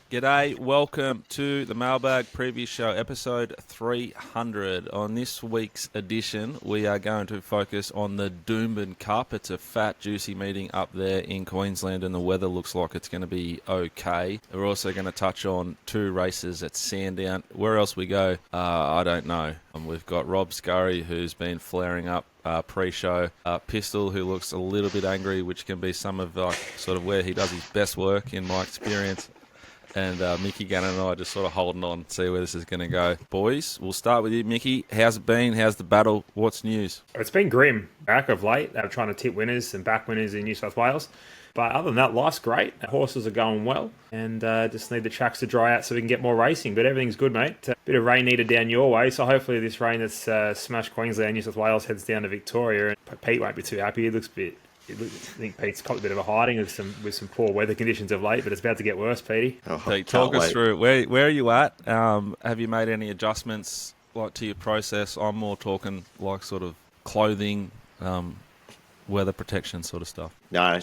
G'day, welcome to the Mailbag Preview Show, episode 300. On this week's edition, we are going to focus on the Doomben Cup. It's a fat, juicy meeting up there in Queensland, and the weather looks like it's going to be okay. We're also going to touch on 2 races at Sandown. Where else we go, I don't know. We've got Rob Scurry, who's been flaring up pre-show. Pistol, who looks a little bit angry, which can be some of sort of where he does his best work, in my experience. And Micky Gannon and I just sort of holding on to see where this is going to go. Boys, we'll start with you, Micky. How's it been? How's the battle? What's news? It's been grim back of late. They're trying to tip winners and back winners in New South Wales. But other than that, life's great. The horses are going well. And just need the tracks to dry out so we can get more racing. But everything's good, mate. A bit of rain needed down your way. So hopefully this rain that's smashed Queensland, New South Wales heads down to Victoria. And Pete won't be too happy. He looks a bit... I think Pete's caught a bit of a hiding with some poor weather conditions of late, but it's about to get worse, Petey. Pete, talk us through where are you at? Have you made any adjustments to your process? I'm more talking like sort of clothing, weather protection sort of stuff. No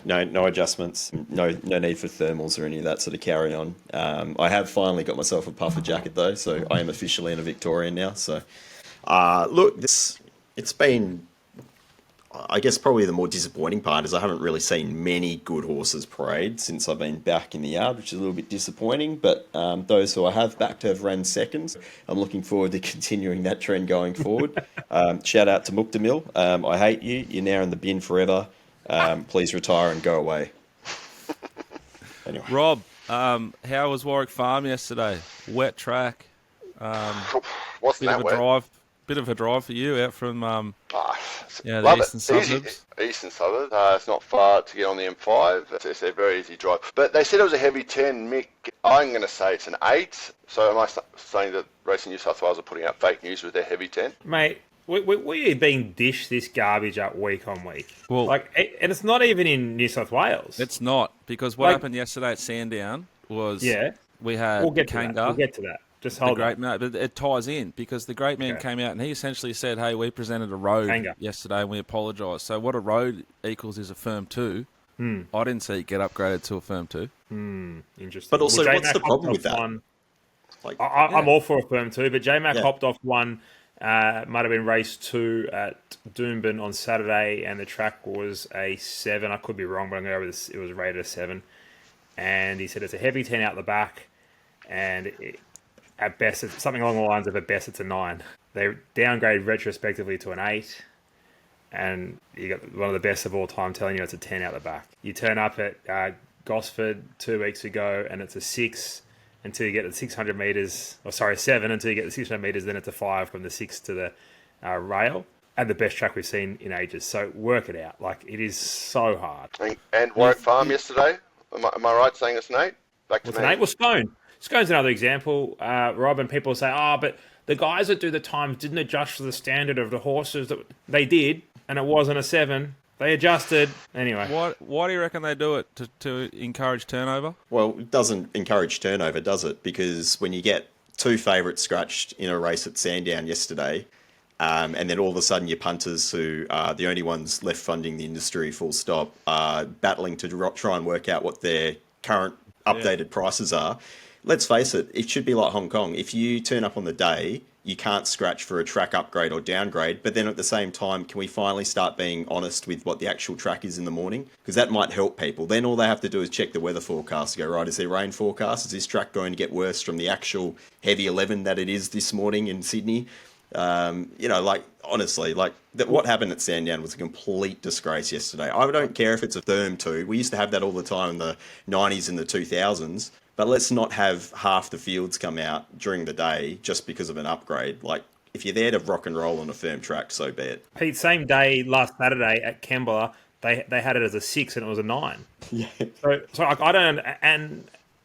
adjustments. No need for thermals or any of that sort of carry on. I have finally got myself a puffer jacket though, so I am officially in a Victorian now. So, look, it's been. I guess probably the more disappointing part is I haven't really seen many good horses parade since I've been back in the yard, which is a little bit disappointing. But those who I have backed have ran seconds. I'm looking forward to continuing that trend going forward. Shout out to Muktamil. I hate you. You're now in the bin forever. Please retire and go away. Anyway. Rob, how was Warwick Farm yesterday? Wet track. Wasn't that wet? Bit of a drive for you out from the eastern suburbs. Eastern suburbs. It's not far to get on the M5. It's a very easy drive. But they said it was a heavy 10. Mick, I'm going to say it's an 8. So am I saying that Racing New South Wales are putting out fake news with their heavy 10? Mate, we're being dished this garbage up week on week. Well, and it's not even in New South Wales. It's not, because what happened yesterday at Sandown was we had We'll get to that. Just hold on. No, but it ties in, because the great man came out and he essentially said, hey, we presented a road yesterday and we apologise. So what a road equals is a firm 2. I didn't see it get upgraded to a firm 2. Interesting. But also, what's the problem with that? I'm all for a firm 2, but J-Mac hopped off one, might have been race 2 at Doomben on Saturday, and the track was a 7. I could be wrong, but I'm going to go with this. It was rated a 7. And he said it's a heavy 10 out the back, and at best, it's something along the lines of at best, it's a 9. They downgrade retrospectively to an 8, and you got one of the best of all time telling you it's a 10 out the back. You turn up at Gosford 2 weeks ago, and it's a 6 until you get the 600 metres, 7 until you get the 600 metres, then it's a 5 from the 6 to the rail. And the best track we've seen in ages. So work it out. It is so hard. And Warwick Farm yesterday, am I right saying it's an 8? Back to me. An 8? Well, Scone's another example, Rob, and people say, but the guys that do the times didn't adjust for the standard of the horses. That they did, and it wasn't a 7. They adjusted. Anyway. Why do you reckon they do it? To encourage turnover? Well, it doesn't encourage turnover, does it? Because when you get 2 favourites scratched in a race at Sandown yesterday, and then all of a sudden your punters, who are the only ones left funding the industry full stop, are battling to try and work out what their current updated prices are. Let's face it, it should be like Hong Kong. If you turn up on the day, you can't scratch for a track upgrade or downgrade. But then at the same time, can we finally start being honest with what the actual track is in the morning? Because that might help people. Then all they have to do is check the weather forecast to go, right, is there rain forecast? Is this track going to get worse from the actual heavy 11 that it is this morning in Sydney? Honestly, what happened at Sandown was a complete disgrace yesterday. I don't care if it's a firm 2. We used to have that all the time in the 90s and the 2000s. But let's not have half the fields come out during the day just because of an upgrade. If you're there to rock and roll on a firm track, so be it. Pete, same day last Saturday at Kembla, they had it as a 6 and it was a 9. Yeah. So I don't,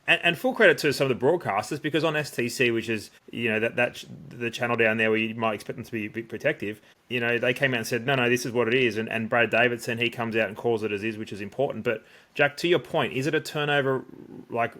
and full credit to some of the broadcasters, because on STC, which is that the channel down there where you might expect them to be a bit protective, they came out and said no, this is what it is, and Brad Davidson, he comes out and calls it as is, which is important. But Jack, to your point, is it a turnover?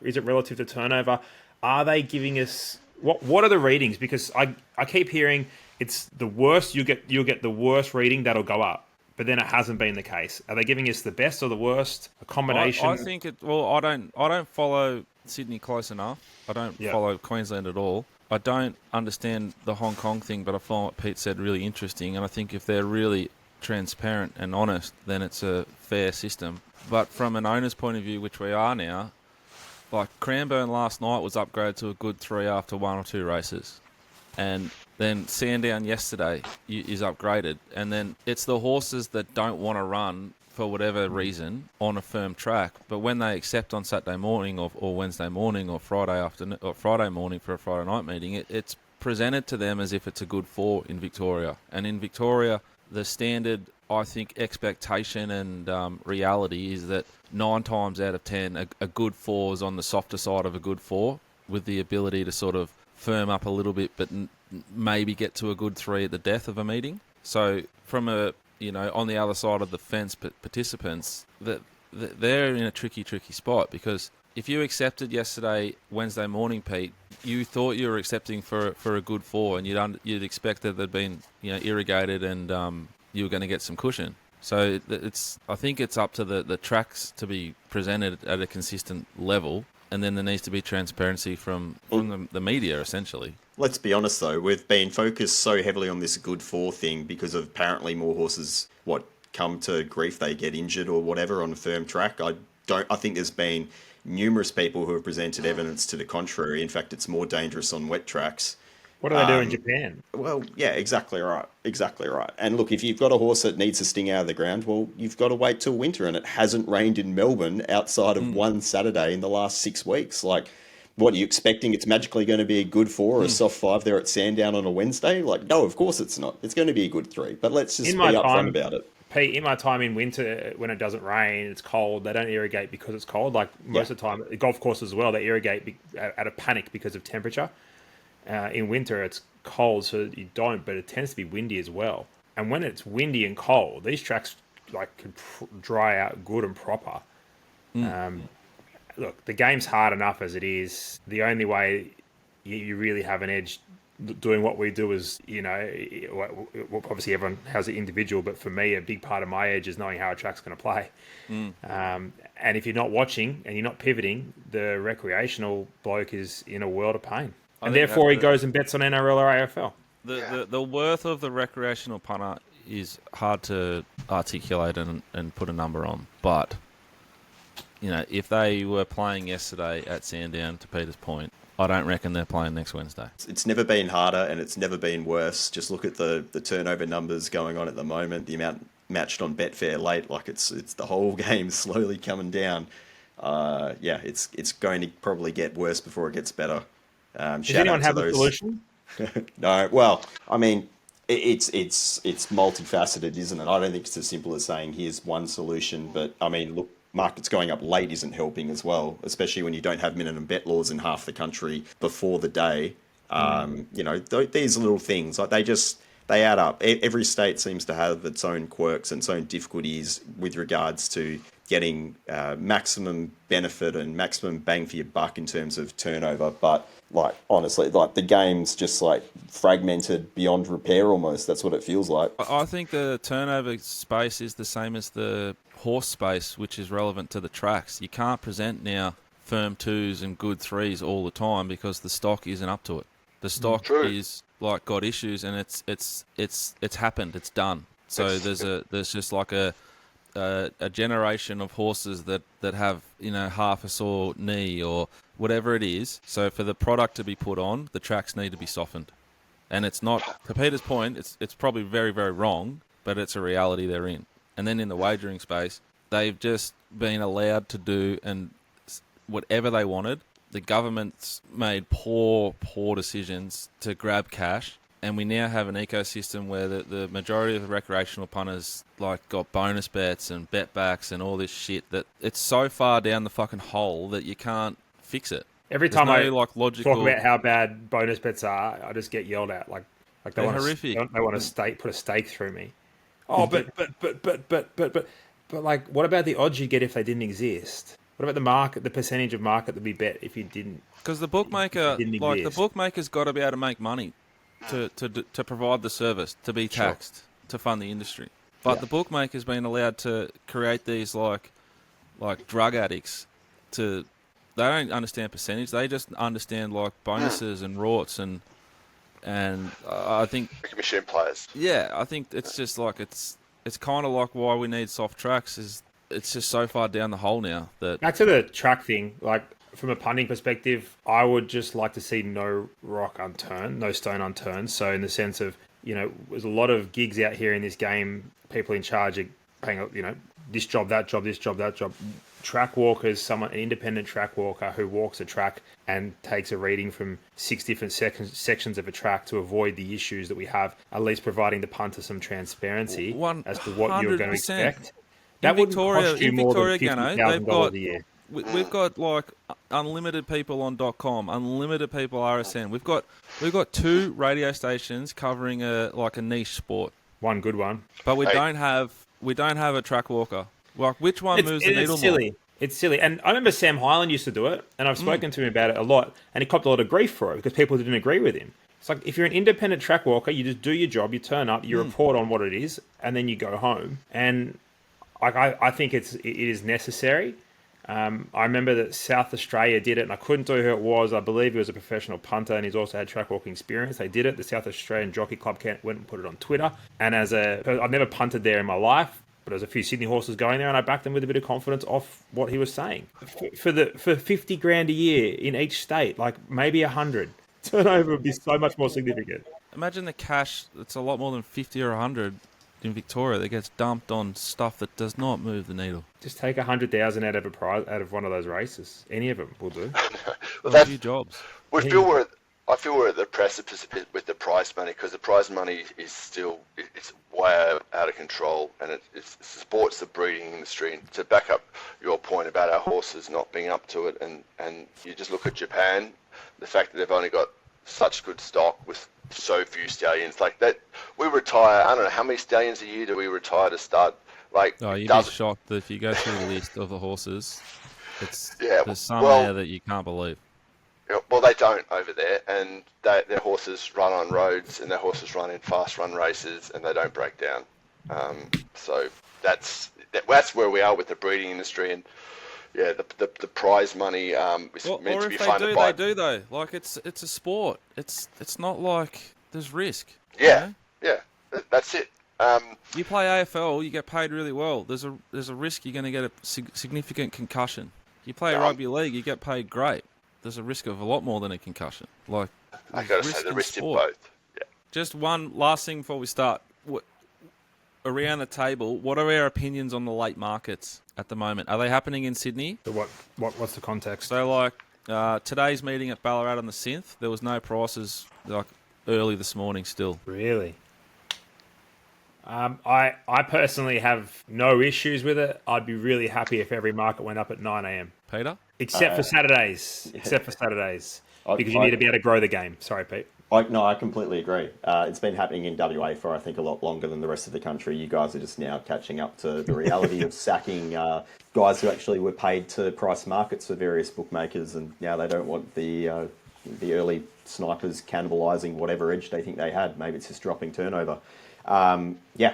Is it relative to turnover? Are they giving us what are the readings? Because I keep hearing it's the worst. You'll get the worst reading that'll go up. but then it hasn't been the case. Are they giving us the best or the worst? A combination? I think it. Well, I don't follow Sydney close enough. I don't follow Queensland at all. I don't understand the Hong Kong thing, but I find what Pete said really interesting. And I think if they're really transparent and honest, then it's a fair system. But from an owner's point of view, which we are now, like Cranbourne last night was upgraded to a good 3 after 1 or 2 races. And then Sandown yesterday is upgraded. And then it's the horses that don't want to run for whatever reason on a firm track. But when they accept on Saturday morning or Wednesday morning or Friday afternoon or Friday morning for a Friday night meeting, it's presented to them as if it's a good 4 in Victoria. And in Victoria, the standard, I think, expectation and reality is that 9 times out of 10, a good 4 is on the softer side of a good 4 with the ability to sort of firm up a little bit, but maybe get to a good 3 at the death of a meeting. So from a, on the other side of the fence, participants, that they're in a tricky spot, because if you accepted yesterday, Wednesday morning, Pete, you thought you were accepting for a good 4, and you'd expect that they'd been irrigated and you were going to get some cushion. So I think it's up to the tracks to be presented at a consistent level, and then there needs to be transparency from the media, essentially. Let's be honest, though. We've been focused so heavily on this good 4 thing because of apparently more horses, come to grief, they get injured or whatever on a firm track. I think there's been numerous people who have presented evidence to the contrary. In fact, it's more dangerous on wet tracks. What do they do in Japan? Well, yeah, exactly right. And look, if you've got a horse that needs to sting out of the ground, well, you've got to wait till winter, and it hasn't rained in Melbourne outside of one Saturday in the last 6 weeks. Like, what are you expecting? It's magically going to be a good 4 or a soft 5 there at Sandown on a Wednesday? Like, no, of course it's not. It's going to be a good 3, but let's just be upfront about it. Pete, in my time in winter, when it doesn't rain, it's cold, they don't irrigate because it's cold. Like most of the time, golf courses as well, they irrigate out of panic because of temperature. In winter, it's cold, so you don't, but it tends to be windy as well. And when it's windy and cold, these tracks can dry out good and proper. Look, the game's hard enough as it is. The only way you really have an edge doing what we do is, obviously everyone has an individual, but for me, a big part of my edge is knowing how a track's going to play. And if you're not watching and you're not pivoting, the recreational bloke is in a world of pain. And therefore, he goes and bets on NRL or AFL. The worth of the recreational punter is hard to articulate and put a number on. But, if they were playing yesterday at Sandown, to Peter's point, I don't reckon they're playing next Wednesday. It's never been harder and it's never been worse. Just look at the turnover numbers going on at the moment, the amount matched on Betfair late. Like it's the whole game slowly coming down. It's going to probably get worse before it gets better. Does anyone have a solution? No. Well, I mean, it's multifaceted, isn't it? I don't think it's as simple as saying here's one solution. But I mean, look, markets going up late isn't helping as well, especially when you don't have minimum bet laws in half the country before the day. These little things, like they add up. Every state seems to have its own quirks and its own difficulties with regards to getting maximum benefit and maximum bang for your buck in terms of turnover. But honestly, the game's just fragmented beyond repair almost. That's what it feels like. I think the turnover space is the same as the horse space, which is relevant to the tracks. You can't present now firm 2s and good 3s all the time because the stock isn't up to it. The stock is got issues, and it's happened. It's done. So there's just a generation of horses that have half a sore knee or whatever it is. So for the product to be put on, the tracks need to be softened. And it's not, to Peter's point, it's probably very, very wrong, but it's a reality they're in. And then in the wagering space, they've just been allowed to do and whatever they wanted. The government's made poor decisions to grab cash, and we now have an ecosystem where the majority of the recreational punters got bonus bets and bet backs and all this shit that it's so far down the fucking hole that you can't fix it. Every time I talk about how bad bonus bets are, I just get yelled at. They want horrific. They want to put a stake through me. Oh, but what about the odds you get if they didn't exist? What about the market, the percentage of market that we bet if you didn't? Because the bookmaker's got to be able to make money to provide the service, to be taxed, to fund the industry. But the bookmaker's been allowed to create these like drug addicts to. They don't understand percentage. They just understand like bonuses and rorts and I think machine players. Yeah, I think it's just like it's kind of like why we need soft tracks. Is it's just so far down the hole now that back to the track thing. Like from a punting perspective, I would just like to see no rock unturned, no stone unturned. So in the sense of there's a lot of gigs out here in this game. People in charge are paying this job, that job, this job, that job. Track walkers, an independent track walker who walks a track and takes a reading from 6 different sections of a track to avoid the issues that we have, at least providing the punter some transparency as to what you're going to expect. That would cost you more than $50,000 a year. We've got like unlimited people on .com, unlimited people RSN. We've got 2 radio stations covering a niche sport. One good one, but we don't have a track walker. Like, which one moves the needle more? It's silly. And I remember Sam Hyland used to do it, and I've spoken to him about it a lot, and he copped a lot of grief for it because people didn't agree with him. It's like, if you're an independent track walker, you just do your job, you turn up, you report on what it is, and then you go home. And I think it is necessary. I remember that South Australia did it, and I couldn't tell you who it was. I believe he was a professional punter, and he's also had track walking experience. They did it. The South Australian Jockey Club went and put it on Twitter. And I've never punted there in my life, but there's a few Sydney horses going there, and I backed them with a bit of confidence off what he was saying. For $50,000 a year in each state, like maybe 100, turnover would be so much more significant. Imagine the cash. It's a lot more than 50 or 100 in Victoria that gets dumped on stuff that does not move the needle. Just take 100,000 out of a prize, out of one of those races. Any of them will do. Well, that's a few jobs. I feel we're at the precipice with the prize money, because the prize money is still it's way out of control, and it supports the breeding industry. And to back up your point about our horses not being up to it, and you just look at Japan, the fact that they've only got such good stock with so few stallions like that. We retire, I don't know how many stallions a year do we retire to start. You'd be shocked that if you go through the list of the horses, there's some there that you can't believe. Well, they don't over there, and their horses run on roads, and their horses run in fast run races, and they don't break down. So that's where we are with the breeding industry, and the prize money is meant to be funded by. They do though. Like it's a sport. It's not like there's risk. Yeah, that's it. You play AFL, you get paid really well. There's a risk you're going to get a significant concussion. You play rugby league, you get paid great. There's a risk of a lot more than a concussion. Like, I got to say, the risk in both. Yeah. Just one last thing before we start. Around the table, what are our opinions on the late markets at the moment? Are they happening in Sydney? So what's the context? So, like, today's meeting at Ballarat on the synth, there was no prices like early this morning still. Really? I personally have no issues with it. I'd be really happy if every market went up at 9 a.m. Peter? Except for Saturdays. Because you need to be able to grow the game. Sorry, Pete. I completely agree. It's been happening in WA for, I think, a lot longer than the rest of the country. You guys are just now catching up to the reality of sacking guys who actually were paid to price markets for various bookmakers, and now they don't want the early snipers cannibalising whatever edge they think they had. Maybe it's just dropping turnover.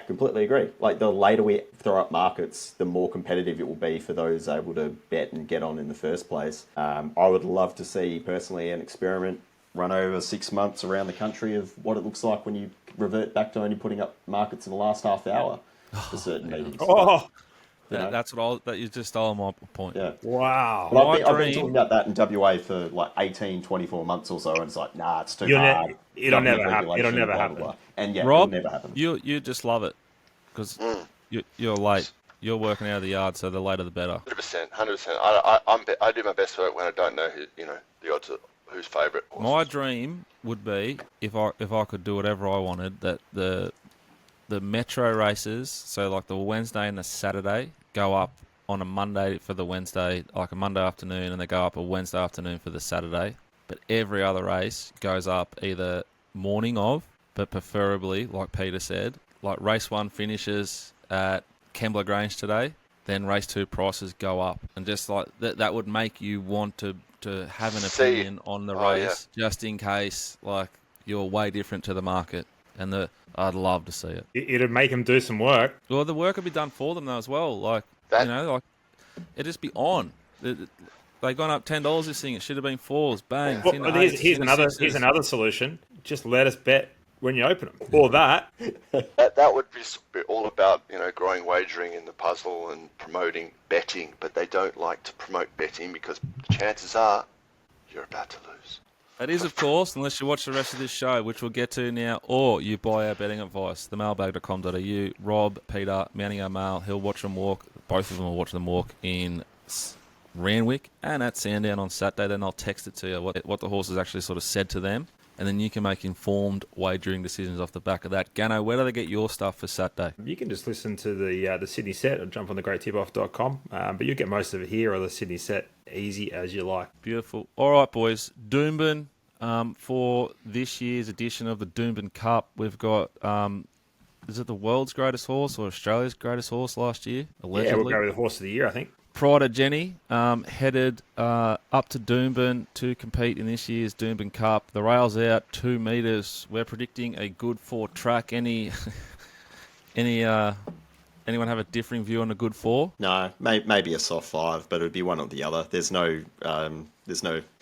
Completely agree. Like, the later we throw up markets, the more competitive it will be for those able to bet and get on in the first place. I would love to see, personally, an experiment run over 6 months around the country of what it looks like when you revert back to only putting up markets in the last half hour for certain meetings. That's that you just stole my point. Yeah. Wow. But I've been talking about that in WA for like 18, 24 months or so, and it's like, nah, it's too hard. It'll never happen. It'll never happen. Blah. And Rob, it'll never happen. You just love it because you're late. You're working out of the yard, so the later the better. 100%. I do my best work when I don't know the odds of who's favourite. My dream would be if I could do whatever I wanted, that the metro races, so like the Wednesday and the Saturday, go up on a Monday for the Wednesday, like a Monday afternoon, and they go up a Wednesday afternoon for the Saturday. But every other race goes up either morning of, but preferably, like Peter said, like race 1 finishes at Kembla Grange today, then race 2 prices go up. And just like that would make you want to have an opinion on the race, just in case like you're way different to the market. And I'd love to see it. It'd make them do some work. Well, the work would be done for them though as well. Like it'd just be on. They gone up $10 this thing. It should have been 4s. Bang. Well, here's another solution. Just let us bet when you open them. Or that. That would be all about, growing wagering in the puzzle and promoting betting, but they don't like to promote betting because the chances are you're about to lose. That is, of course, unless you watch the rest of this show, which we'll get to now, or you buy our betting advice, themailbag.com.au. Rob, Peter, Mounting Our Mail, he'll watch them walk. Both of them will watch them walk in Randwick and at Sandown on Saturday. Then I'll text it to you what the horses actually sort of said to them, and then you can make informed wagering decisions off the back of that. Gano, where do they get your stuff for Saturday? You can just listen to the Sydney set or jump on thegreattipoff.com, but you'll get most of it here or the Sydney set, easy as you like. Beautiful. All right, boys. Doomben, for this year's edition of the Doomben Cup, we've got, is it the world's greatest horse or Australia's greatest horse last year? Allegedly. Yeah, we'll go with the horse of the year, I think. Pride of Jenni headed up to Doomben to compete in this year's Doomben Cup. The rail's out 2 metres. We're predicting a good 4 track. Anyone have a differing view on a good 4? No, maybe a soft 5, but it would be one or the other. There's no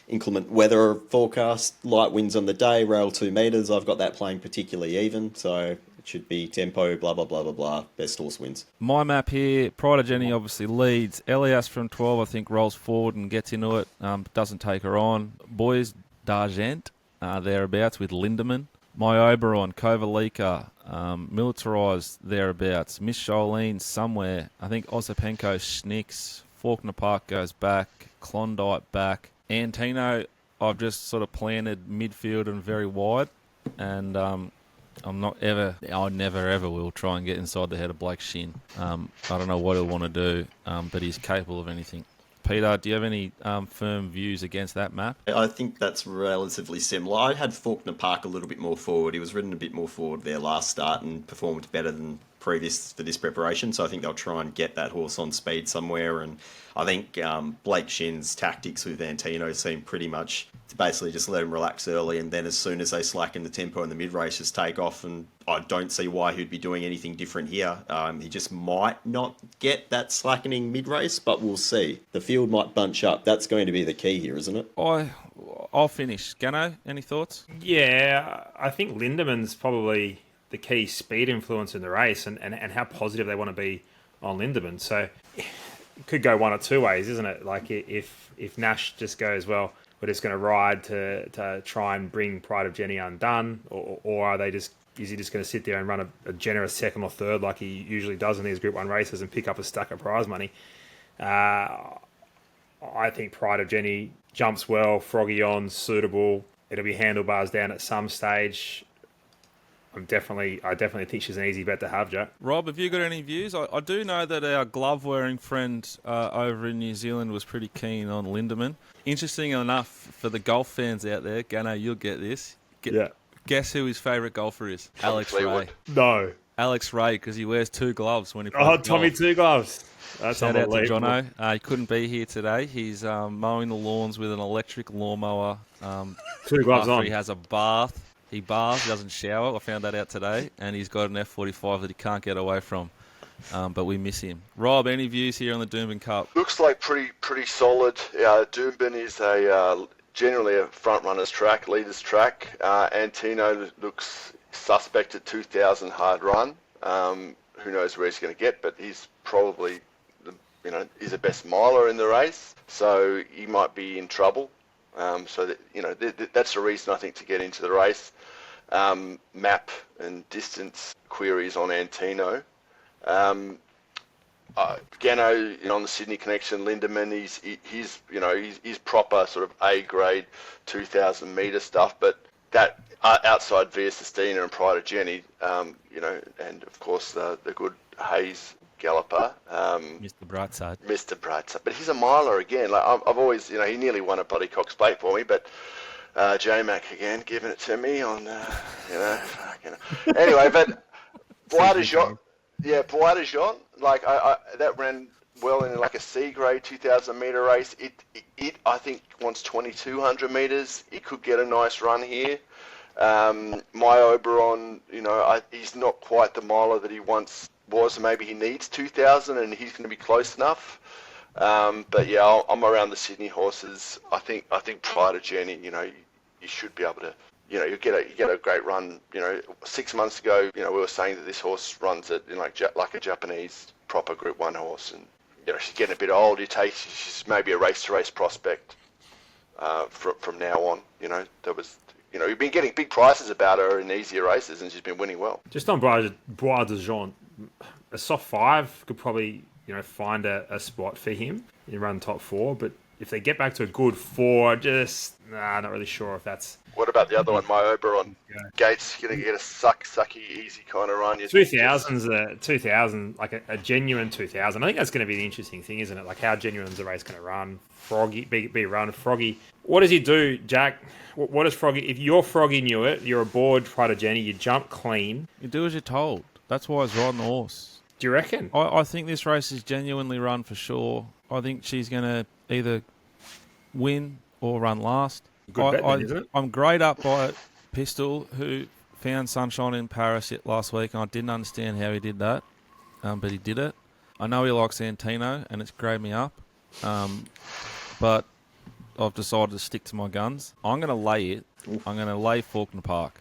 inclement weather forecast. Light winds on the day, rail 2 metres. I've got that playing particularly even, so it should be tempo, blah, blah, blah, blah, blah. Best horse wins. My map here, Pride of Jenni obviously leads. Elias from 12, I think, rolls forward and gets into it. Doesn't take her on. Boys d'Argent, thereabouts with Lindemann. My Oberon, Kovalika, Militarised, thereabouts. Miss Jolene, somewhere. I think Ossipenko, Schnicks. Faulkner Park goes back. Klondike back. Antino, I've just sort of planted midfield and very wide. And I never ever will try and get inside the head of Blake Shin. I don't know what he'll want to do, but he's capable of anything. Peter, do you have any firm views against that map? I think that's relatively similar. I had Faulkner Park a little bit more forward. He was ridden a bit more forward there last start and performed better than previous for this preparation, so I think they'll try and get that horse on speed somewhere. And I think Blake Shin's tactics with Antino seem pretty much to basically just let him relax early, and then as soon as they slacken the tempo in the mid-race, just take off. And I don't see why he'd be doing anything different here. He just might not get that slackening mid-race, but we'll see. The field might bunch up. That's going to be the key here, isn't it? I'll finish. Gano, any thoughts? Yeah, I think Lindemann's probably the key speed influence in the race, and how positive they want to be on Lindemann. So it could go one or two ways, isn't it? Like if Nash just goes, well, we're just going to ride to try and bring Pride of Jenni undone, or is he just going to sit there and run a generous second or third like he usually does in these Group 1 races and pick up a stack of prize money? I think Pride of Jenni jumps well, froggy on, suitable. It'll be handlebars down at some stage. I definitely think she's an easy bet to have, Jack. Rob, have you got any views? I do know that our glove-wearing friend over in New Zealand was pretty keen on Lindemann. Interesting enough, for the golf fans out there, Gano, you'll get this. Guess who his favourite golfer is? Alex Ray. No. Alex Ray, because he wears 2 gloves when he plays golf. Tommy 2 gloves. That's Shout out to unbelievable. Jono. He couldn't be here today. He's mowing the lawns with an electric lawnmower. 2 gloves on. He has a bath. He baths, doesn't shower. I found that out today. And he's got an F45 that he can't get away from. But we miss him. Rob, any views here on the Doomben Cup? Looks like pretty solid. Doomben is generally a front runner's track, leader's track. Antino looks suspect at 2,000 hard run. Who knows where he's going to get, but he's probably he's the best miler in the race, so he might be in trouble. So that's the reason I think to get into the race. Map and distance queries on Antino. Gano on the Sydney connection, Lindemann, he's proper sort of A grade 2,000 metre stuff, but that outside Via Sistina and Pride of Jenni, and of course the good Hayes galloper, Mr. Brightside. But he's a miler again. Like I've always, he nearly won a bloody Cox Plate for me, but J-Mac again giving it to me on, Anyway, but Bois de Jean, like that ran well in like a C grade 2,000 metre race. It I think wants 2,200 metres. It could get a nice run here. My Oberon, he's not quite the miler that he once was. Maybe he needs 2,000 and he's going to be close enough. But yeah, I'm around the Sydney horses. I think Pride of Jenni, you should be able to, you get a great run. 6 months ago, we were saying that this horse runs it like a Japanese proper Group 1 horse, and she's getting a bit old. She's maybe a race-to-race prospect from now on. You've been getting big prices about her in easier races, and she's been winning well. Just on Bois de Jean, a soft 5 could probably find a spot for him in run top 4, but if they get back to a good 4, not really sure if that's... What about the other one, my Oberon? Gates going to get a sucky, easy kind of run. 2000, like a genuine 2000. I think that's going to be the interesting thing, isn't it? Like, how genuine is the race going to run? Be run. Froggy. What does he do, Jack? What does Froggy... If you're Froggy Newitt, you're aboard Pride of Jenni, you jump clean. You do as you're told. That's why he's riding the horse. Do you reckon? I think this race is genuinely run for sure. I think she's going to either win or run last. Good bet, isn't it? I'm great up by Pistol, who found sunshine in Paris last week, and I didn't understand how he did that, but he did it. I know he likes Antino, and it's greyed me up, but I've decided to stick to my guns. I'm going to lay it. I'm going to lay Faulkner Park.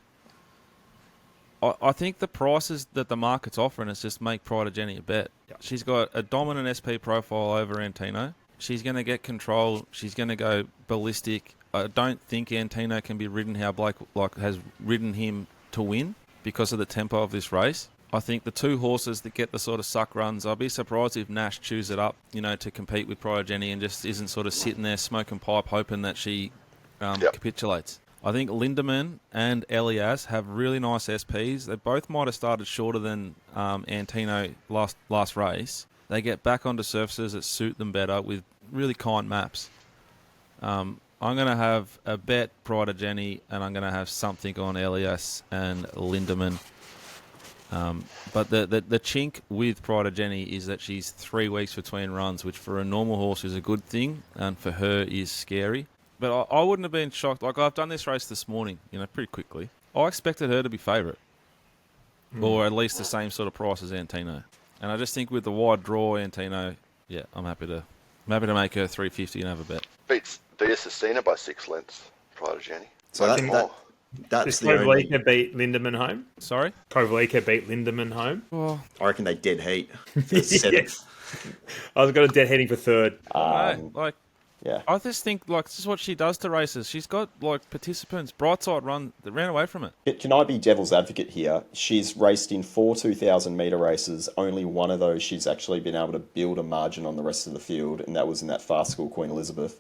I think the prices that the market's offering is just make Pride of Jenni a bet. Yep. She's got a dominant SP profile over Antino. She's going to get control. She's going to go ballistic. I don't think Antino can be ridden how Blake has ridden him to win because of the tempo of this race. I think the two horses that get the sort of suck runs, I'll be surprised if Nash chews it up, to compete with Pride of Jenni and just isn't sort of sitting there smoking pipe hoping that she capitulates. I think Lindemann and Elias have really nice SPs. They both might have started shorter than Antino last race. They get back onto surfaces that suit them better with really kind maps. I'm going to have a bet Pride of Jenni, and I'm going to have something on Elias and Lindemann. But the chink with Pride of Jenni is that she's 3 weeks between runs, which for a normal horse is a good thing, and for her is scary. But I wouldn't have been shocked. Like, I've done this race this morning, pretty quickly. I expected her to be favourite. Or at least the same sort of price as Antino. And I just think with the wide draw, Antino, I'm happy to make her 350 and have a bet. Beats Dia Sistina by 6 lengths, Pride of Jenni. So that's the only... Kovalica beat Lindemann home? Sorry? Kovalica beat Lindemann home? Well, I reckon they dead heat for 7th. Yes. I was got a dead heading for 3rd. Yeah. I just think, this is what she does to races. She's got, participants, Brightside run, that ran away from it. Can I be devil's advocate here? She's raced in 4 2,000-metre races. Only one of those she's actually been able to build a margin on the rest of the field, and that was in that fast school Queen Elizabeth,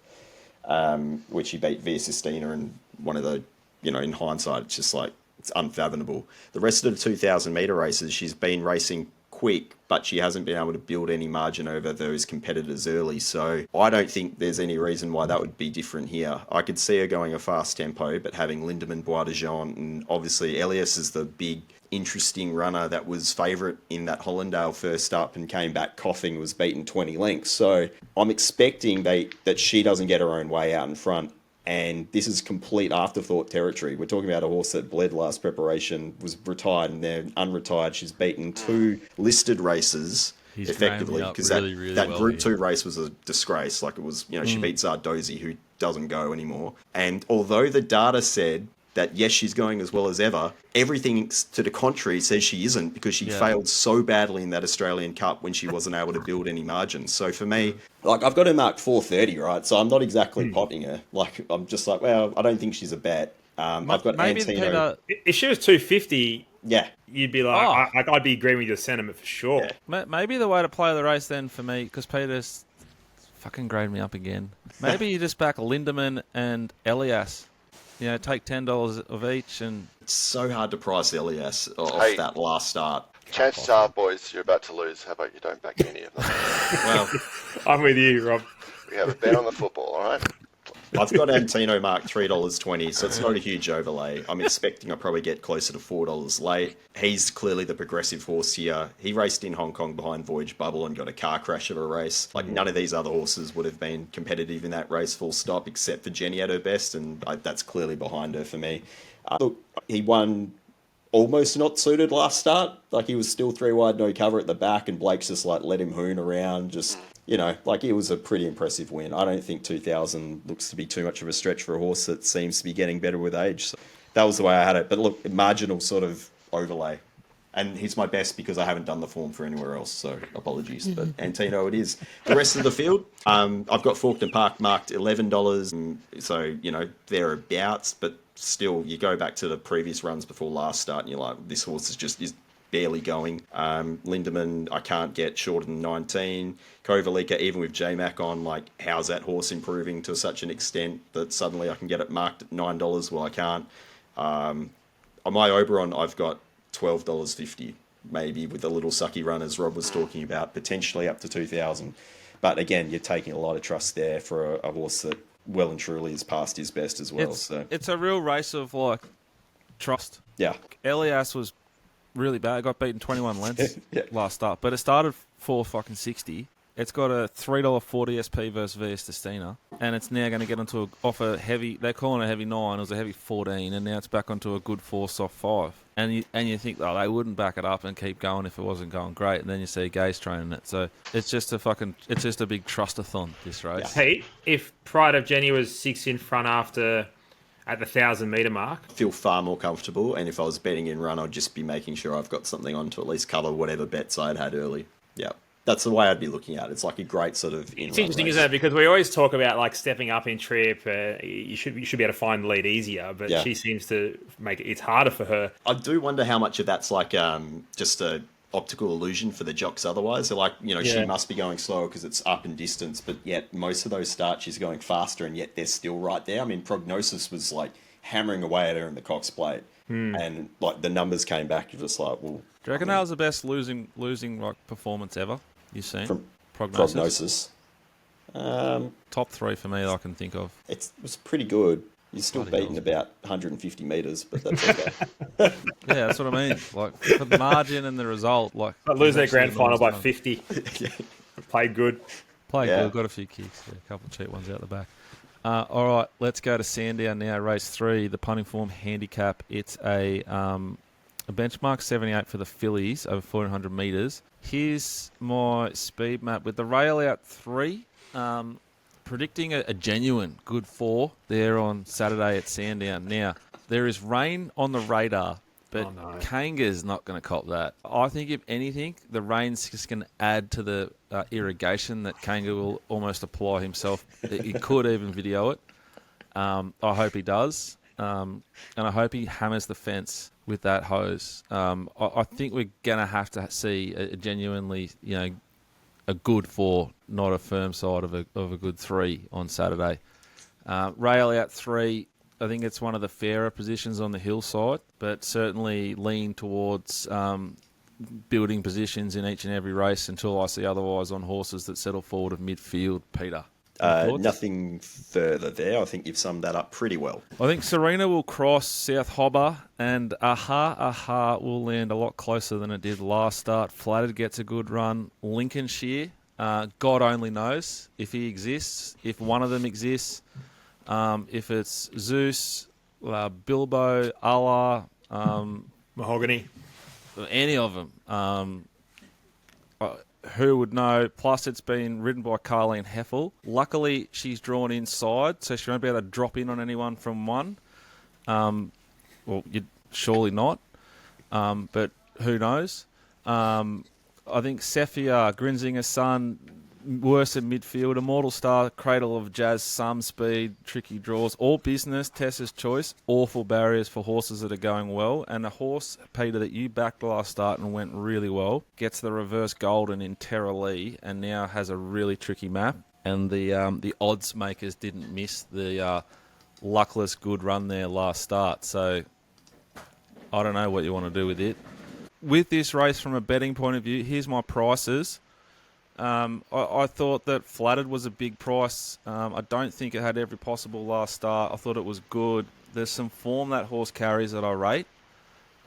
which she beat Via Sistina, and one of the, in hindsight, it's just it's unfathomable. The rest of the 2,000-metre races, she's been racing quick, but she hasn't been able to build any margin over those competitors early. So I don't think there's any reason why that would be different here. I could see her going a fast tempo, but having Lindemann, Bois de Jean, and obviously Elias is the big, interesting runner that was favourite in that Hollandale first up and came back coughing, was beaten 20 lengths. So I'm expecting that she doesn't get her own way out in front. And this is complete afterthought territory. We're talking about a horse that bled last preparation, was retired, and then unretired. She's beaten 2 listed races effectively, because that Group 2 race was a disgrace. It was, she beat Zardozi, who doesn't go anymore. And although the data said that, yes, she's going as well as ever, everything to the contrary says she isn't, because she failed so badly in that Australian Cup when she wasn't able to build any margin. So for me, I've got her marked 430, right? So I'm not exactly potting her. I'm just well, I don't think she's a bet. I've got Antino. If she was 250, yeah, you'd be I'd be agreeing with your sentiment for sure. Yeah. Maybe the way to play the race then for me, because Peter's fucking graded me up again. Maybe you just back Lindemann and Elias. Take $10 of each, and it's so hard to price Elias off that last start. Chances are, boys, you're about to lose. How about you don't back any of them? Well, I'm with you, Rob. We have a bet on the football, all right? I've got Antino marked $3.20, so it's not a huge overlay. I'm expecting I'll probably get closer to $4 late. He's clearly the progressive horse here. He raced in Hong Kong behind Voyage Bubble and got a car crash of a race. Like, none of these other horses would have been competitive in that race, full stop, except for Jenny at her best, and that's clearly behind her for me. Look, he won almost not suited last start. Like, he was still 3 wide, no cover at the back, and Blake's just like let him hoon around. Just, you know, like, it was a pretty impressive win. I don't think 2000 looks to be too much of a stretch for a horse that seems to be getting better with age. So that was the way I had it. But look, marginal sort of overlay. And he's my best because I haven't done the form for anywhere else, so apologies. But Antino it is. The rest of the field, I've got Faulkner Park marked $11, so, you know, thereabouts. But still, you go back to the previous runs before last start, and you're like, this horse is barely going. Lindemann, I can't get shorter than 19. Kovalika, even with J-Mac on, like, how's that horse improving to such an extent that suddenly I can get it marked at $9? Well, I can't. On my Oberon, I've got $12.50, maybe, with a little sucky run, as Rob was talking about, potentially up to 2000. But again, you're taking a lot of trust there for a horse that well and truly is past his best as well. It's a real race of, like, trust. Yeah. Elias was really bad. Got beaten 21 lengths last start, but it started 4.60. It's got a $3.40 SP versus VS Destina, and it's now going to get off a heavy. They're calling it a heavy 9. It was a heavy 14, and now it's back onto a good 4 soft 5. And you think, oh, they wouldn't back it up and keep going if it wasn't going great. And then you see Gaze training it, so it's just a big trustathon, this race. Hey, if Pride of Jenni was 6 in front after at the 1,000-metre mark, Feel far more comfortable, and if I was betting in run, I'd just be making sure I've got something on to at least cover whatever bets I'd had early. Yeah. That's the way I'd be looking at it. It's like a great sort of It's interesting, isn't it? Because we always talk about, like, stepping up in trip. You should be able to find the lead easier, but she seems to make it's harder for her. I do wonder how much of that's like just a optical illusion for the jocks otherwise. They're like, you know, she must be going slower because it's up in distance, but yet most of those starts she's going faster, and yet they're still right there. I mean, Prognosis was like hammering away at her in the Cox Plate, and like the numbers came back. You're just like, well, do you reckon that was the best losing like performance ever you've seen? From Prognosis. Prognosis. Top 3 for me that I can think of. It was pretty good. You're still beating about 150 metres, but that's okay. Yeah, that's what I mean. Like, for the margin and the result, like, But lose their grand final by 50. Played good. Played good. Got a few kicks. Yeah, a couple of cheap ones out the back. All right, let's go to Sandown now. Race 3, the punting form handicap. It's a benchmark 78 for the fillies over 1,400 metres. Here's my speed map with the rail out 3. Predicting a genuine good 4 there on Saturday at Sandown. Now, there is rain on the radar, but Kanga's not going to cop that. I think, if anything, the rain's just going to add to the irrigation that Kanga will almost apply himself. He could even video it. I hope he does. And I hope he hammers the fence with that hose. I think we're going to have to see a genuinely, you know, a good 4, not a firm side of a good 3 on Saturday. Rail out 3, I think it's one of the fairer positions on the hillside, but certainly lean towards building positions in each and every race until I see otherwise on horses that settle forward of midfield. Peter? Nothing further there. I think you've summed that up pretty well. I think Serena will cross South Hobber, and Aha will land a lot closer than it did last start. Flattered gets a good run. Lincolnshire, God only knows if he exists, if one of them exists, if it's Zeus, Bilbo, Allah, Mahogany, any of them. Who would know? Plus, it's been ridden by Carleen Heffel. Luckily, she's drawn inside, so she won't be able to drop in on anyone from one. Well, you'd surely not, but who knows? I think Cephia, Grinzinger's son, worse in midfield. Immortal Star, Cradle of Jazz, some speed, tricky draws. All business, Tessa's Choice. Awful barriers for horses that are going well. And a horse, Peter, that you backed last start and went really well, gets the reverse golden in Terra Lee and now has a really tricky map. And the odds makers didn't miss the luckless good run there last start. So I don't know what you want to do with it. With this race from a betting point of view, here's my prices. I thought that Flattered was a big price. I don't think it had every possible last start. I thought it was good. There's some form that horse carries that I rate.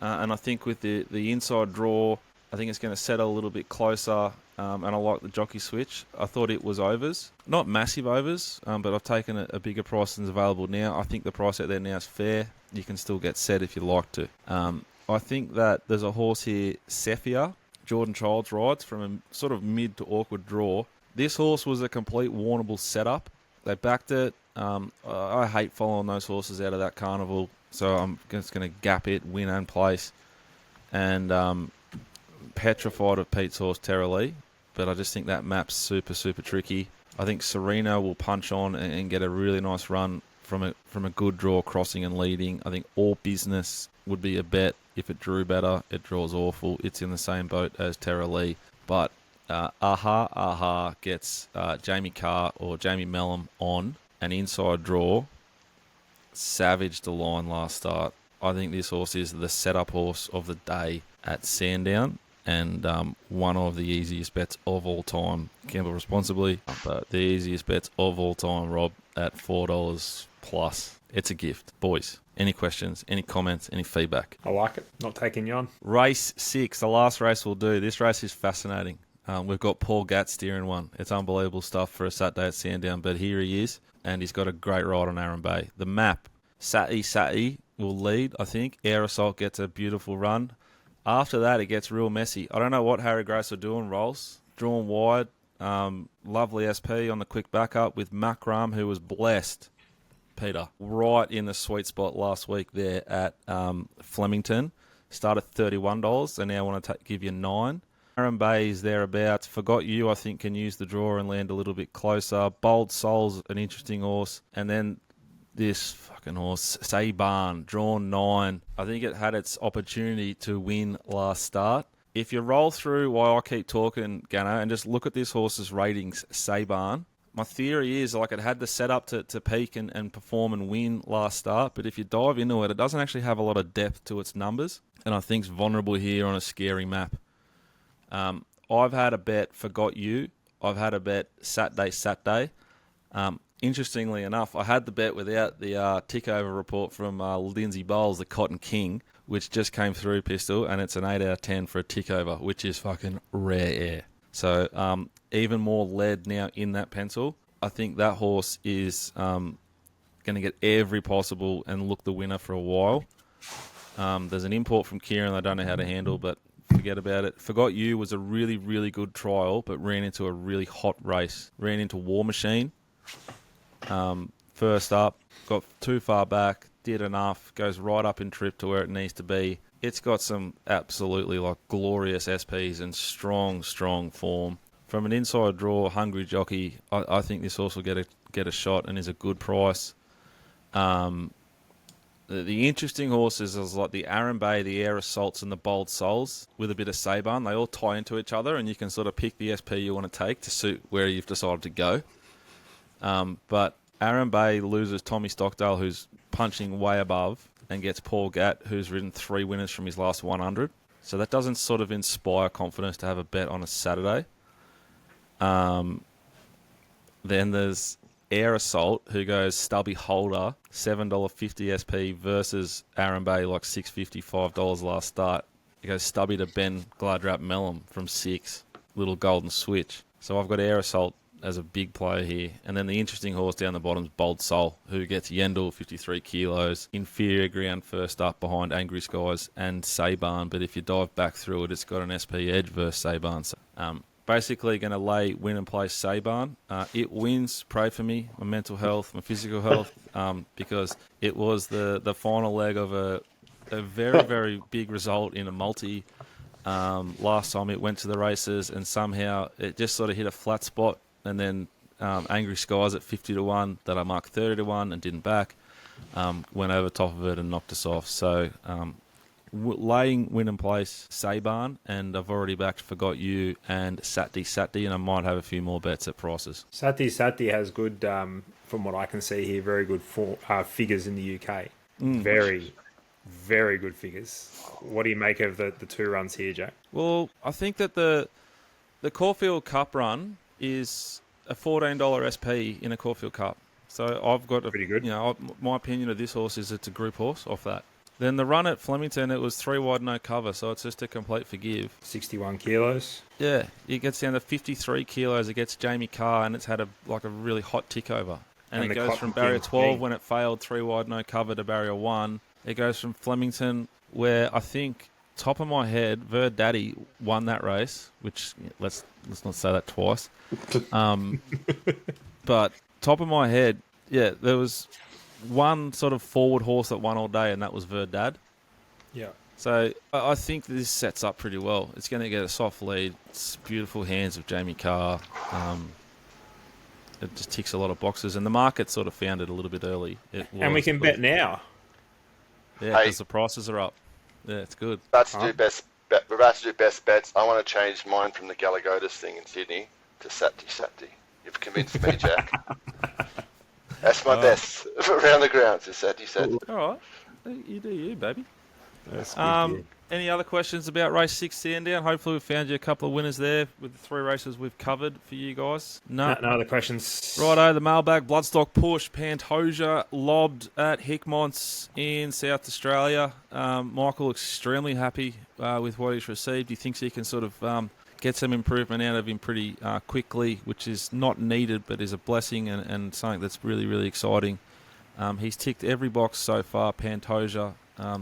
And I think with the inside draw, I think it's going to settle a little bit closer. And I like the jockey switch. I thought it was overs. Not massive overs, but I've taken a bigger price than's available now. I think the price out there now is fair. You can still get set if you like to. I think that there's a horse here, Cephia, Jordan Childs rides from a sort of mid to awkward draw. This horse was a complete warnable setup. They backed it. I hate following those horses out of that carnival, so I'm just going to gap it, win and place. And petrified of Pete's horse, Terra Lee, but I just think that map's super, super tricky. I think Serena will punch on and get a really nice run from a good draw, crossing and leading. I think All Business would be a bet. If it drew better, it draws awful. It's in the same boat as Terra Lee. But Aha gets Jamie Carr or Jamie Mellum on an inside draw. Savaged the line last start. I think this horse is the setup horse of the day at Sandown. And one of the easiest bets of all time. Gamble responsibly, but the easiest bets of all time, Rob, at $4 plus. It's a gift. Boys, any questions, any comments, any feedback? I like it. Not taking you on. Race 6, the last race we'll do. This race is fascinating. We've got Paul Gatt steering one. It's unbelievable stuff for a Saturday at Sandown, but here he is, and he's got a great ride on Arran Bay. The map, Sati will lead, I think. Air Assault gets a beautiful run. After that, it gets real messy. I don't know what Harry Grace are doing, Rolls. Drawn wide. Lovely SP on the quick backup with Makram, who was blessed, Peter, right in the sweet spot last week there at Flemington. Started $31. They now want to give you $9. Arran Bay is thereabouts. Forgot You, I think, can use the draw and land a little bit closer. Bold Soul's an interesting horse. And then this fucking horse, Saban, drawn 9. I think it had its opportunity to win last start. If you roll through while I keep talking, Gano, and just look at this horse's ratings, Saban, my theory is like it had the setup to peak and perform and win last start, but if you dive into it, it doesn't actually have a lot of depth to its numbers, and I think it's vulnerable here on a scary map. I've had a bet Forgot You. I've had a bet Saturday. Interestingly enough, I had the bet without the tick-over report from Lindsay Bowles, the Cotton King, which just came through, Pistol, and it's an 8 out of 10 for a tick-over, which is fucking rare air. So even more lead now in that pencil. I think that horse is going to get every possible and look the winner for a while. There's an import from Kieran I don't know how to handle, but forget about it. Forgot You was a really, really good trial, but ran into a really hot race. Ran into War Machine. First up, got too far back, did enough, goes right up in trip to where it needs to be. It's got some absolutely like glorious SPs and strong form. From an inside draw, hungry jockey, I think this horse will get a shot and is a good price. The interesting horses is like the Arran Bay, the Air Assaults, and the Bold Souls with a bit of Saban. They all tie into each other, and you can sort of pick the SP you want to take to suit where you've decided to go. But Arran Bay loses Tommy Stockdale, who's punching way above, and gets Paul Gatt, who's ridden 3 winners from his last 100. So that doesn't sort of inspire confidence to have a bet on a Saturday. Then there's Air Assault, who goes Stubby Holder, $7.50 SP versus Arran Bay, like $6.50, $5 last start. He goes Stubby to Ben Gladrap Mellum from 6, little golden switch. So I've got Air Assault as a big player here. And then the interesting horse down the bottom is Bold Soul, who gets Yendel, 53 kilos, inferior ground first up behind Angry Skies and Saban. But if you dive back through it, it's got an SP edge versus Saban. So, basically going to lay win and play Saban. It wins, pray for me, my mental health, my physical health, because it was the final leg of a very, very big result in a multi. Last time it went to the races and somehow it just sort of hit a flat spot. And then Angry Skies at 50-1 that I marked 30-1 and didn't back, went over top of it and knocked us off. So laying win and place Saban, and I've already backed Forgot You and Sati, and I might have a few more bets at prices. Sati has good, from what I can see here, very good figures in the UK. Very, very good figures. What do you make of the 2 runs here, Jack? Well, I think that the the Caulfield Cup run is a $14 SP in a Caulfield Cup. So I've got Pretty good. My opinion of this horse is it's a group horse off that. Then the run at Flemington, it was 3 wide, no cover, so it's just a complete forgive. 61 kilos. Yeah, it gets down to 53 kilos. It gets Jamie Carr, and it's had a really hot tick over. And it goes from barrier 12 when it failed 3 wide, no cover to barrier 1. It goes from Flemington, where I think, top of my head, Verd Daddy won that race, which let's not say that twice. But top of my head, yeah, there was one sort of forward horse that won all day, and that was Verd Dad. Yeah. So I think this sets up pretty well. It's going to get a soft lead. It's beautiful hands of Jamie Carr. It just ticks a lot of boxes, and the market sort of found it a little bit early. And we can bet now. Yeah, because the prices are up. Yeah, it's good. We're about to do best bets. I want to change mine from the Galagotas thing in Sydney to Sati. You've convinced me, Jack. That's my best around the grounds. Is Sati. All right, you do you, baby. That's good, Any other questions about race 6 Sandown? Hopefully we've found you a couple of winners there with the 3 races we've covered for you guys. No other questions. Righto, the Mailbag Bloodstock push. Pantoja lobbed at Hickmonts in South Australia. Michael extremely happy with what he's received. He thinks he can sort of get some improvement out of him pretty quickly, which is not needed but is a blessing and something that's really, really exciting. He's ticked every box so far, Pantoja.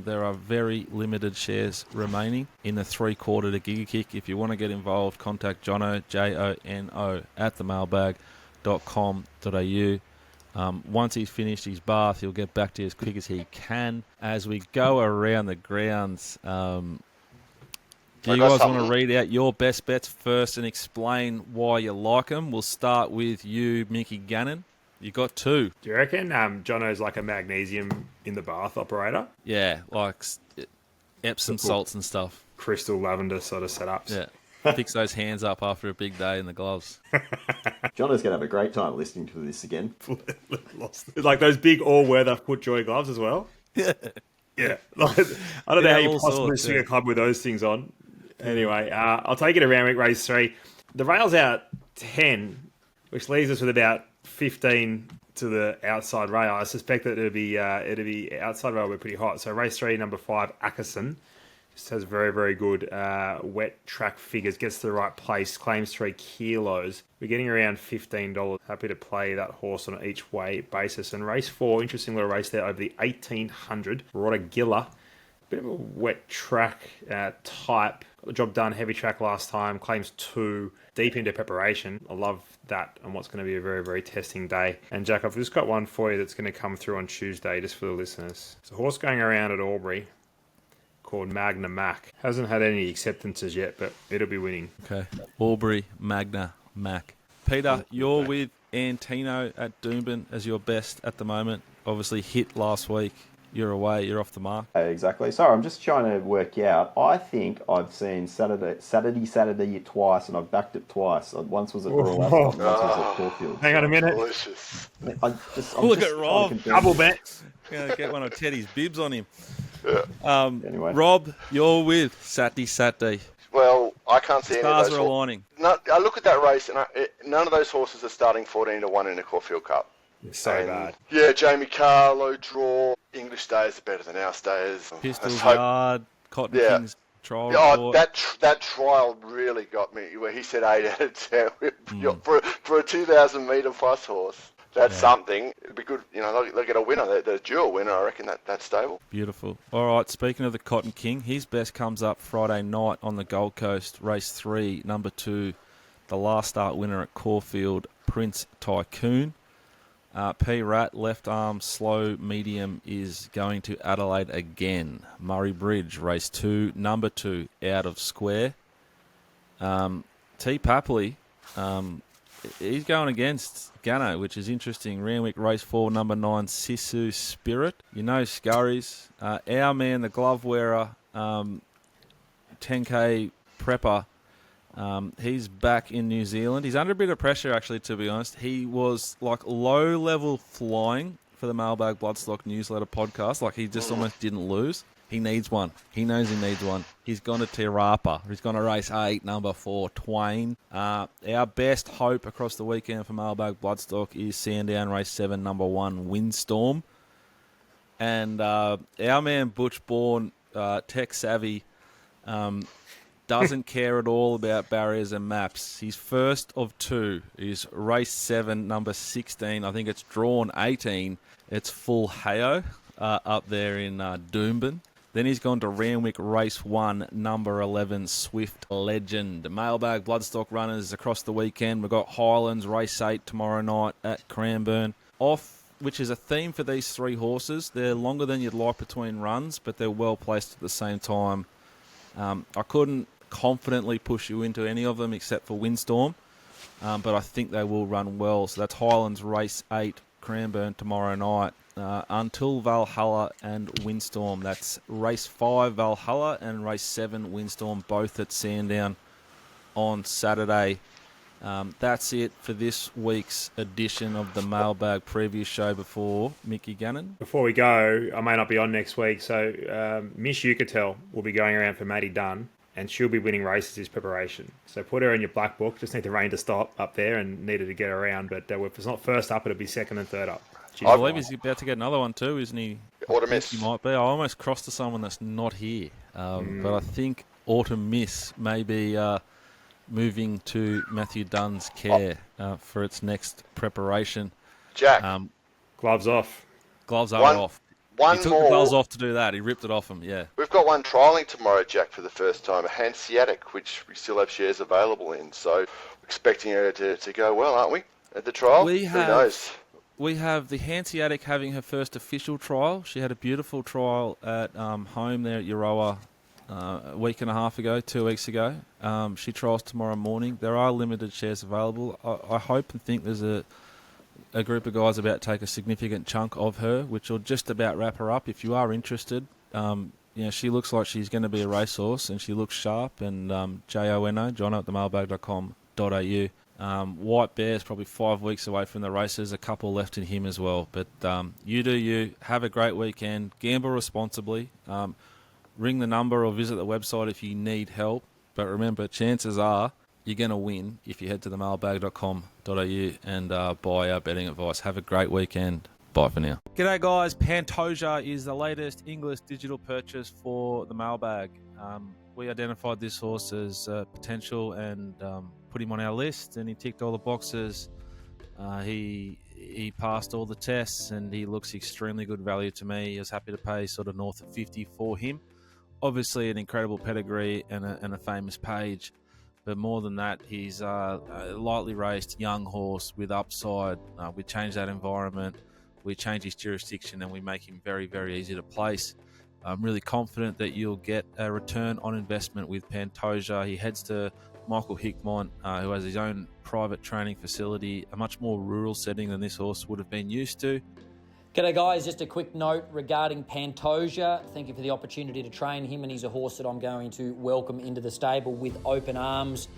There are very limited shares remaining in the 3/4 to Giga Kick. If you want to get involved, contact Jono, Jono, at themailbag.com.au. Once he's finished his bath, he'll get back to you as quick as he can. As we go around the grounds, do you guys want to read out your best bets first and explain why you like them? We'll start with you, Micky Gannon. You got 2. Do you reckon Jono's like a magnesium in the bath operator? Yeah, like Epsom salts and stuff. Crystal lavender sort of setups. Yeah. Fix those hands up after a big day in the gloves. Jono's going to have a great time listening to this again. Like those big all-weather FootJoy gloves as well. Yeah. Yeah. Like, I don't know how you possibly swing a club with those things on. Anyway, I'll take it around week race 3. The rail's out 10, which leaves us with about 15 to the outside rail. I suspect that it'll be outside rail will be pretty hot. So race 3, number 5, Ackerson, just has very, very good wet track figures, gets to the right place, claims 3 kilos. We're getting around $15. Happy to play that horse on an each way basis. And race 4, interesting little race there over the 1800, Rotagilla. Bit of a wet track type. Got the job done, heavy track last time, claims 2, deep into preparation. I love that on what's going to be a very, very testing day. And Jack, I've just got one for you that's going to come through on Tuesday, just for the listeners. It's a horse going around at Albury called Magna Mac. Hasn't had any acceptances yet, but it'll be winning. Okay. Albury, Magna Mac. Peter, you're with Antino at Doomben as your best at the moment. Obviously hit last week. You're away. You're off the mark. Exactly. Sorry, I'm just trying to work out. I think I've seen Saturday twice, and I've backed it twice. Once was at Royal Ascot, once was at Caulfield. Hang on a minute. Delicious. Look at Rob. Double bet. Get one of Teddy's bibs on him. Yeah. Anyway. Rob, you're with Saturday. Well, I can't see any of Stars those. are aligning. No, I look at that race, and none of those horses are starting 14-1 in a Caulfield Cup. It's so bad. Yeah, Jamie Carr, low draw. English stays are better than our stays. Pistols Yard, Cotton King's trial report. That trial really got me, where he said 8 out of 10. For a 2,000 metre plus horse. That's something. It'd be good, they'll get a winner. They're a dual winner, I reckon, that stable. Beautiful. All right, speaking of the Cotton King, his best comes up Friday night on the Gold Coast, race 3, number 2, the last start winner at Caulfield, Prince Tycoon. P. Rat, left arm, slow, medium, is going to Adelaide again. Murray Bridge, race 2, number 2, out of square. T. Papley, he's going against Gano, which is interesting. Randwick, race 4, number 9, Sisu Spirit. Scurries. Our man, the glove wearer, 10K prepper, he's back in New Zealand. He's under a bit of pressure, actually, to be honest. He was like low-level flying for the Mailbag Bloodstock newsletter podcast. Like he just almost didn't lose. He needs one. He knows he needs one. He's gone to Tirapa. He's gone to race 8, number 4, Twain. Our best hope across the weekend for Mailbag Bloodstock is Sandown Race 7, number 1, Windstorm. And our man Butch Bourne, tech savvy, doesn't care at all about barriers and maps. His first of 2 is race 7, number 16. I think it's drawn 18. It's full Hayo up there in Doomben. Then he's gone to Randwick race 1, number 11, Swift Legend. Mailbag Bloodstock runners across the weekend. We've got Highlands race 8 tomorrow night at Cranbourne. Which is a theme for these 3 horses. They're longer than you'd like between runs, but they're well placed at the same time. I couldn't confidently push you into any of them except for Windstorm, but I think they will run well. So that's Highlands race 8, Cranbourne tomorrow night. Until Valhalla and Windstorm. That's race 5 Valhalla and race 7 Windstorm, both at Sandown on Saturday. That's it for this week's edition of the Mailbag preview show before Micky Gannon. Before we go, I may not be on next week, so Miss Yucatel will be going around for Maddie Dunn, and she'll be winning races this preparation. So put her in your black book. Just need the rain to stop up there and need her to get around. But if it's not first up, it'll be second and third up. I believe he's about to get another one too, isn't he? Autumn Miss. He might be. I almost crossed to someone that's not here. But I think Autumn Miss may be moving to Matthew Dunn's care for its next preparation. Jack. Gloves off. Gloves are off. One he took more. the gloves off to do that. He ripped it off him, yeah. We've got one trialling tomorrow, Jack, for the first time, a Hanseatic, which we still have shares available in. So expecting her to go well, aren't we, at the trial? Who knows? We have the Hanseatic having her first official trial. She had a beautiful trial at home there at Euroa a week and a half ago, 2 weeks ago. She trials tomorrow morning. There are limited shares available. I hope and think there's a group of guys about to take a significant chunk of her, which will just about wrap her up. If you are interested, she looks like she's going to be a racehorse, and she looks sharp. And Jono at themailbag.com.au. White Bear's probably 5 weeks away from the races, a couple left in him as well. But you do you. Have a great weekend. Gamble responsibly. Ring the number or visit the website if you need help. But remember, chances are you're going to win if you head to themailbag.com.au and buy our betting advice. Have a great weekend. Bye for now. G'day guys. Pantoja is the latest English digital purchase for the Mailbag. We identified this horse as potential and put him on our list, and he ticked all the boxes. He passed all the tests, and he looks extremely good value to me. I was happy to pay sort of north of 50 for him. Obviously an incredible pedigree and a famous page, but more than that, he's a lightly raced young horse with upside. We change that environment, we change his jurisdiction, and we make him very, very easy to place. I'm really confident that you'll get a return on investment with Pantoja. He heads to Michael Hickmont, who has his own private training facility, a much more rural setting than this horse would have been used to. G'day guys, just a quick note regarding Pantoja. Thank you for the opportunity to train him, and he's a horse that I'm going to welcome into the stable with open arms.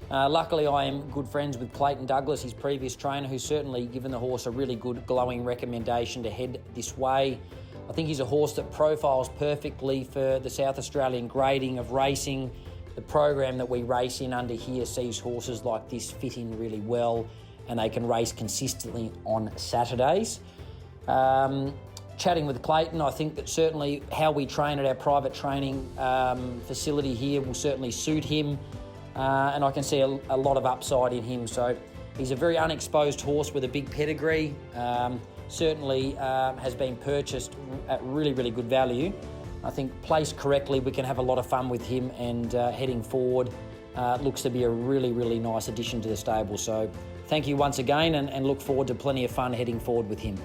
Luckily, I am good friends with Clayton Douglas, his previous trainer, who's certainly given the horse a really good glowing recommendation to head this way. I think he's a horse that profiles perfectly for the South Australian grading of racing. The program that we race in under here sees horses like this fit in really well, and they can race consistently on Saturdays. Chatting with Clayton, I think that certainly how we train at our private training facility here will certainly suit him, and I can see a lot of upside in him. So he's a very unexposed horse with a big pedigree. Certainly has been purchased at really, really good value. I think placed correctly, we can have a lot of fun with him, and heading forward, looks to be a really, really nice addition to the stable. So thank you once again, and look forward to plenty of fun heading forward with him.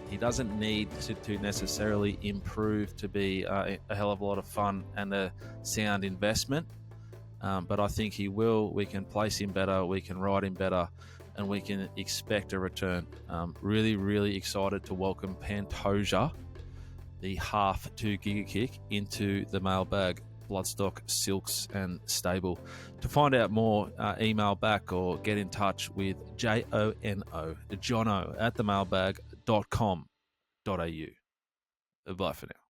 He doesn't need to necessarily improve to be a hell of a lot of fun and a sound investment, but I think he will. We can place him better, we can ride him better, and we can expect a return. Really, really excited to welcome Pantoja, the half 2 giga kick, into the Mailbag Bloodstock Silks and Stable. To find out more, email back or get in touch with Jono at themailbag.com.au. Bye for now.